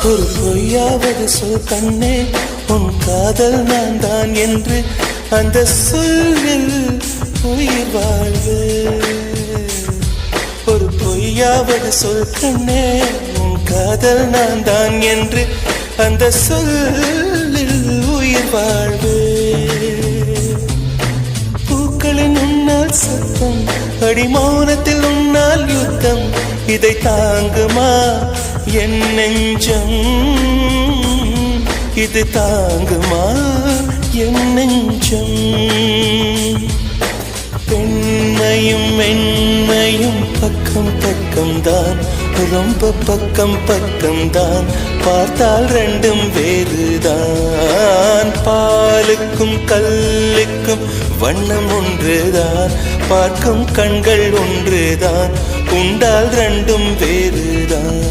ஒரு பொய்யாவது சொல் கண்ணே, உன் காதல் நான் தான் என்று அந்த சொல்லில் உயிர் வாழ்வு. ஒரு பொய்யாவது சொல் கண்ணே, உன் காதல் நான் தான் என்று அந்த சொல்லில் உயிர் வாழ்வு. பூக்களின் உன்னால் சத்தம், அடிமௌனத்தில் உன்னால் யுத்தம், இதை தாங்குமா என் நெஞ்சம்? இது தாங்குமா என் நெஞ்சம்? பெண்மையும் மென்மையும் பக்கம் பக்கம்தான், ரொம்ப பக்கம் பக்கம்தான், பார்த்தால் ரெண்டும் வேறுதான். பாலுக்கும் கல்லுக்கும் வண்ணம் ஒன்றுதான், பார்க்கும் கண்கள் ஒன்றுதான், உண்டால் ரெண்டும் வேறுதான்.